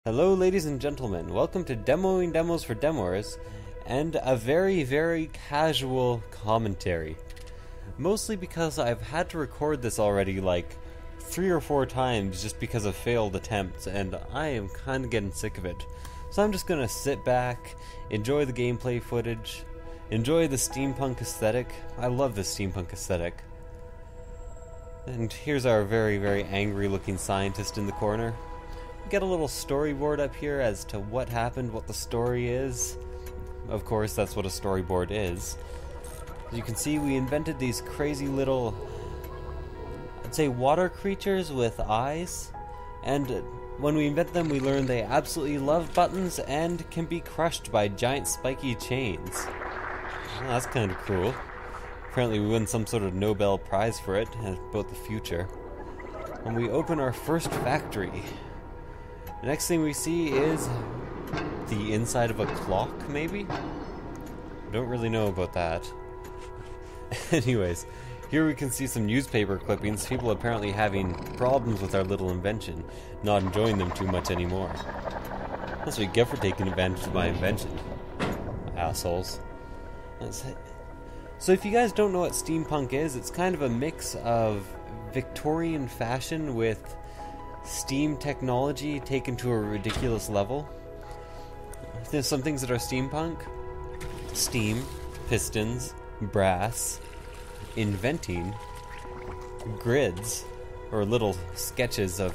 Hello ladies and gentlemen, welcome to Demoing Demos for Demors, and a very casual commentary. Mostly because I've had to record this already like 3 or 4 times just because of failed attempts, and I am kinda getting sick of it. So I'm just gonna sit back, enjoy the gameplay footage, enjoy the steampunk aesthetic. I love this steampunk aesthetic. And here's our very angry looking scientist in the corner. Get a little storyboard up here as to what happened, what the story is. Of course, that's what a storyboard is. As you can see, we invented these crazy little, I'd say water creatures with eyes. And when we invent them, we learn they absolutely love buttons and can be crushed by giant spiky chains. Well, that's kind of cool. Apparently we won some sort of Nobel Prize for it, about the future. And we open our first factory. The next thing we see is the inside of a clock, maybe? Don't really know about that. Anyways, here we can see some newspaper clippings, people apparently having problems with our little invention, not enjoying them too much anymore. That's what you get for taking advantage of my invention. Assholes. So if you guys don't know what steampunk is, it's kind of a mix of Victorian fashion with steam technology taken to a ridiculous level. There's some things that are steampunk: steam, pistons, brass, inventing, grids, or little sketches of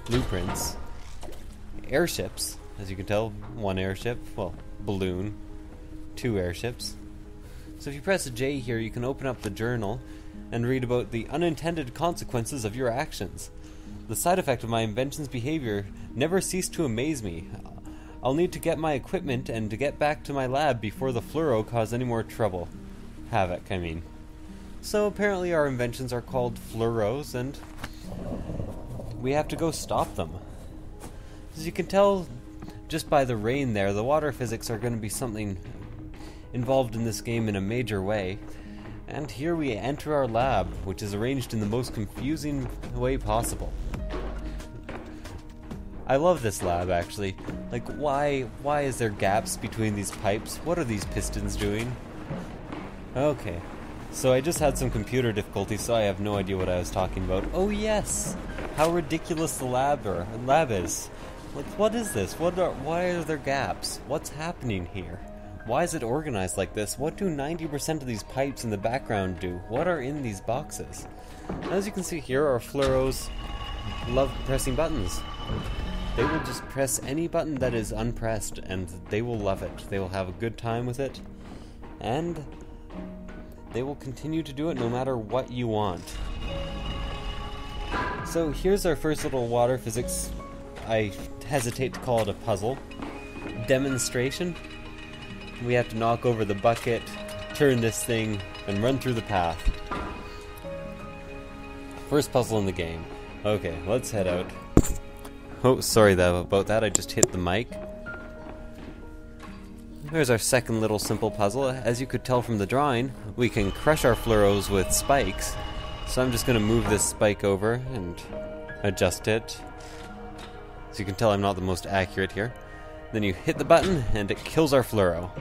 blueprints, airships, as you can tell, 1 airship, well, balloon, 2 airships. So if you press J here, you can open up the journal and read about the unintended consequences of your actions. The side effect of my invention's behavior never ceased to amaze me. I'll need to get my equipment and to get back to my lab before the fluoro cause any more trouble. Havoc, I mean. So apparently our inventions are called fluoros, and we have to go stop them. As you can tell just by the rain there, the water physics are going to be something involved in this game in a major way. And here we enter our lab, which is arranged in the most confusing way possible. I love this lab, actually. Like, why is there gaps between these pipes? What are these pistons doing? Okay, so I just had some computer difficulties, so I have no idea what I was talking about. Oh yes! How ridiculous the lab is. Like, what is this? Why are there gaps? What's happening here? Why is it organized like this? What do 90% of these pipes in the background do? What are in these boxes? As you can see here, our fluoros love pressing buttons. They will just press any button that is unpressed, and they will love it. They will have a good time with it, and they will continue to do it no matter what you want. So here's our first little water physics, I hesitate to call it a puzzle, demonstration. We have to knock over the bucket, turn this thing, and run through the path. First puzzle in the game. Okay, let's head out. Oh, sorry about that, I just hit the mic. There's our second little simple puzzle. As you could tell from the drawing, we can crush our fluoros with spikes. So I'm just going to move this spike over and adjust it. As you can tell, I'm not the most accurate here. Then you hit the button, and it kills our fluoro.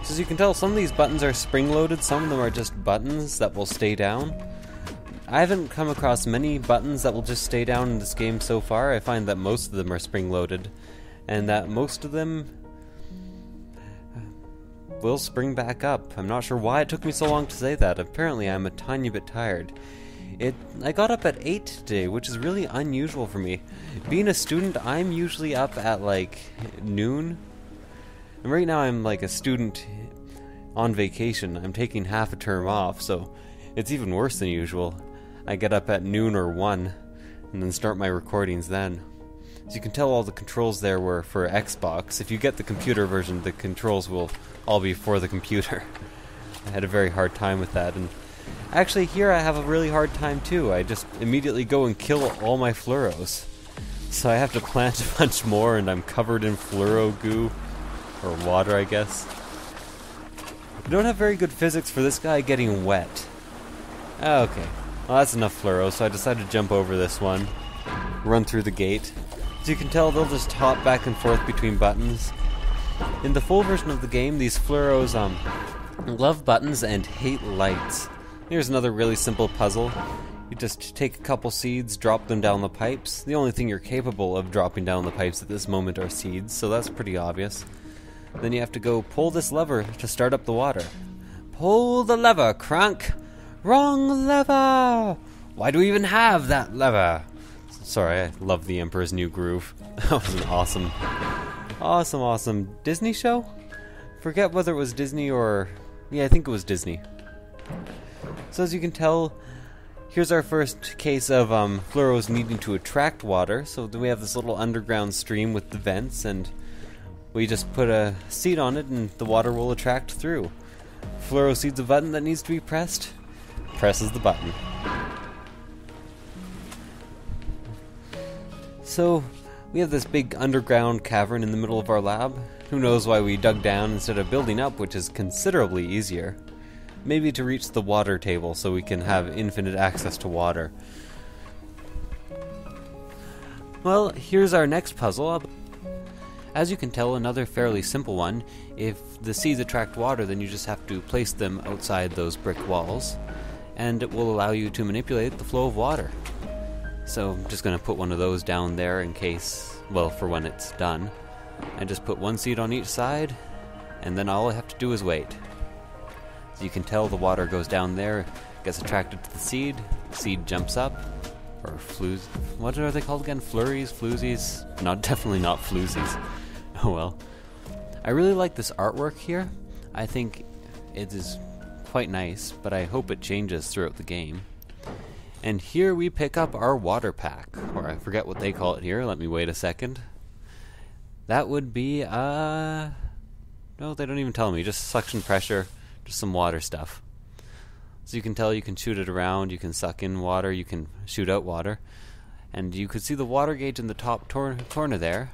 So as you can tell, some of these buttons are spring-loaded, some of them are just buttons that will stay down. I haven't come across many buttons that will just stay down in this game so far. I find that most of them are spring-loaded, and that most of them will spring back up. I'm not sure why it took me so long to say that. Apparently I'm a tiny bit tired. I got up at 8 today, which is really unusual for me. Being a student, I'm usually up at like noon. And right now I'm like a student on vacation. I'm taking half a term off, so it's even worse than usual. I get up at noon or 1, and then start my recordings then. As you can tell, all the controls there were for Xbox. If you get the computer version, the controls will all be for the computer. I had a very hard time with that, and actually, here I have a really hard time too. I just immediately go and kill all my fluoros. So I have to plant a bunch more, and I'm covered in fluoro goo. Or water, I guess. We don't have very good physics for this guy getting wet. Okay. Well, that's enough fluoro, so I decided to jump over this one. run through the gate. As you can tell, they'll just hop back and forth between buttons. In the full version of the game, these fluoros love buttons and hate lights. Here's another really simple puzzle. You just take a couple seeds, drop them down the pipes. The only thing you're capable of dropping down the pipes at this moment are seeds, so that's pretty obvious. Then you have to go pull this lever to start up the water. Pull the lever, Crank! Wrong lever! Why do we even have that lever? Sorry, I love the Emperor's New Groove. That was an awesome Disney show? Forget whether it was Disney or... yeah, I think it was Disney. So as you can tell, here's our first case of fluoros needing to attract water. So we have this little underground stream with the vents, and we just put a seed on it and the water will attract through. Fluoro seed's a button that needs to be pressed. Presses the button. So we have this big underground cavern in the middle of our lab. Who knows why we dug down instead of building up, which is considerably easier. Maybe to reach the water table so we can have infinite access to water. Well, here's our next puzzle. As you can tell, another fairly simple one. If the seeds attract water, then you just have to place them outside those brick walls, and it will allow you to manipulate the flow of water. So I'm just going to put one of those down there in case, well, for when it's done. I just put one seed on each side, and then all I have to do is wait. As you can tell, the water goes down there, gets attracted to the seed jumps up, or what are they called again? Flurries? Floozies? Definitely not floozies. Oh well. I really like this artwork here. I think it is quite nice, but I hope it changes throughout the game. And here we pick up our water pack, or I forget what they call it here. Let me wait a second. That would be, no, they don't even tell me. Just suction pressure, just some water stuff. So you can tell, you can shoot it around, you can suck in water, you can shoot out water. And you could see the water gauge in the top corner there.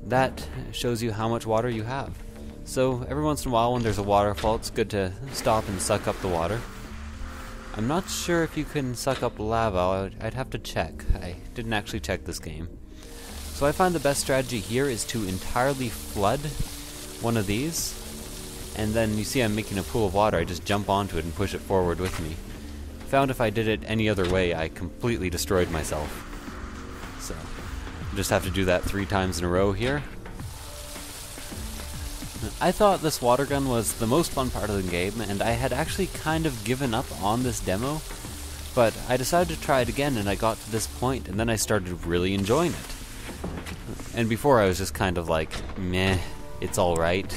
That shows you how much water you have. So every once in a while when there's a waterfall, it's good to stop and suck up the water. I'm not sure if you can suck up lava. I'd have to check. I didn't actually check this game. So I find the best strategy here is to entirely flood one of these, and then you see I'm making a pool of water. I just jump onto it and push it forward with me. Found if I did it any other way, I completely destroyed myself. So I just have to do that 3 times in a row here. I thought this water gun was the most fun part of the game, and I had actually kind of given up on this demo, but I decided to try it again, and I got to this point, and then I started really enjoying it. And before I was just kind of like, meh, it's alright.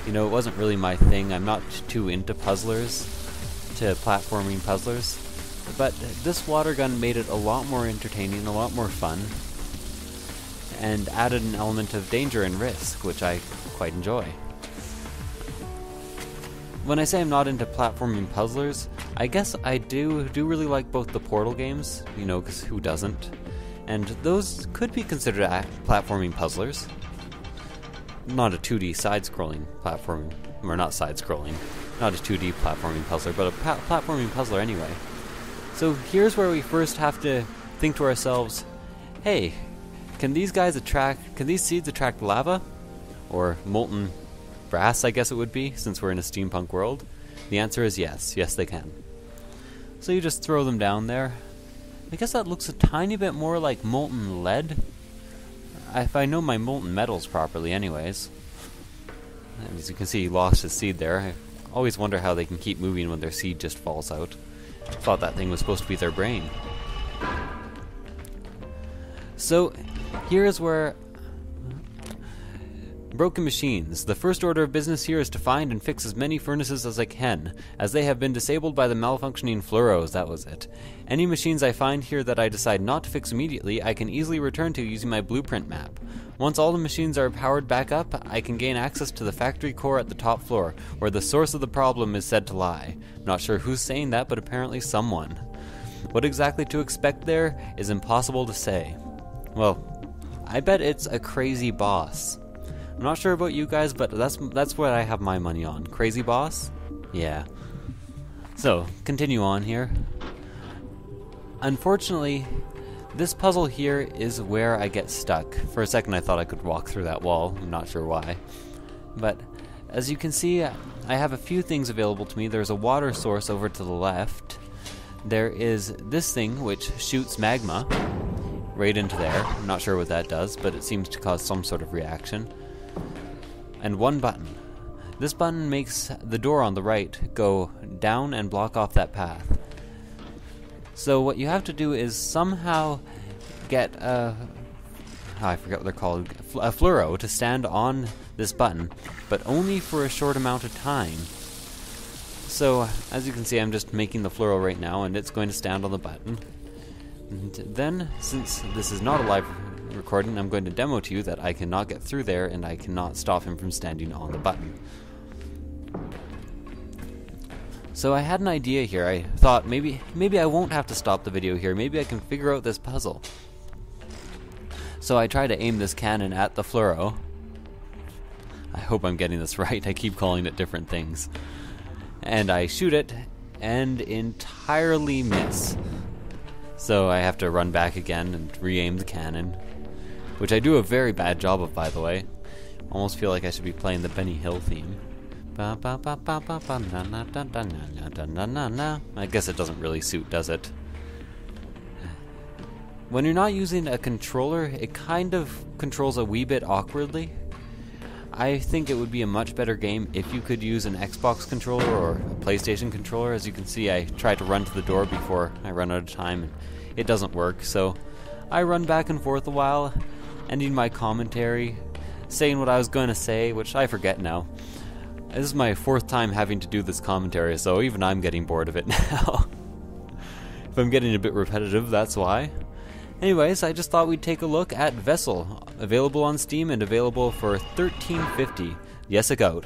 You know, it wasn't really my thing. I'm not too into puzzlers, to platforming puzzlers, but this water gun made it a lot more entertaining, a lot more fun, and added an element of danger and risk, which I quite enjoy. When I say I'm not into platforming puzzlers, I guess I do really like both the Portal games, you know, because who doesn't? And those could be considered platforming puzzlers. Not a 2D side-scrolling platforming, or not side-scrolling, not a 2D platforming puzzler, but a platforming puzzler anyway. So here's where we first have to think to ourselves, hey, can these seeds attract lava? Or molten brass, I guess it would be, since we're in a steampunk world? The answer is yes. Yes, they can. So you just throw them down there. I guess that looks a tiny bit more like molten lead. If I know my molten metals properly anyways. And as you can see, he lost his seed there. I always wonder how they can keep moving when their seed just falls out. I thought that thing was supposed to be their brain. So, here's where... Broken machines. The first order of business here is to find and fix as many furnaces as I can, as they have been disabled by the malfunctioning fluoros, that was it. Any machines I find here that I decide not to fix immediately, I can easily return to using my blueprint map. Once all the machines are powered back up, I can gain access to the factory core at the top floor, where the source of the problem is said to lie. Not sure who's saying that, but apparently someone. What exactly to expect there is impossible to say. Well, I bet it's a crazy boss. I'm not sure about you guys, but that's what I have my money on. Crazy boss? Yeah. So, continue on here. Unfortunately, This puzzle here is where I get stuck. For a second I thought I could walk through that wall, I'm not sure why. But as you can see, I have a few things available to me. There's a water source over to the left. There is this thing which shoots magma right into there. I'm not sure what that does, but it seems to cause some sort of reaction. And one button. This button makes the door on the right go down and block off that path. So what you have to do is somehow get I forget what they're called, a fluoro to stand on this button, but only for a short amount of time. So, as you can see, I'm just making the fluoro right now, and it's going to stand on the button. And then, since this is not a live recording, I'm going to demo to you that I cannot get through there, and I cannot stop him from standing on the button. So I had an idea here. I thought maybe I won't have to stop the video here. Maybe I can figure out this puzzle. So I try to aim this cannon at the fluoro. I hope I'm getting this right. I keep calling it different things. And I shoot it and entirely miss. So I have to run back again and re-aim the cannon, which I do a very bad job of, by the way. Almost feel like I should be playing the Benny Hill theme. I guess it doesn't really suit, does it? When you're not using a controller, it kind of controls a wee bit awkwardly. I think it would be a much better game if you could use an Xbox controller or a PlayStation controller. As you can see, I tried to run to the door before I run out of time, and it doesn't work. So I run back and forth a while, ending my commentary, saying what I was going to say, which I forget now. This is my 4th time having to do this commentary, so even I'm getting bored of it now. If I'm getting a bit repetitive, that's why. Anyways, I just thought we'd take a look at Vessel, available on Steam and available for $13.50. Yessik out.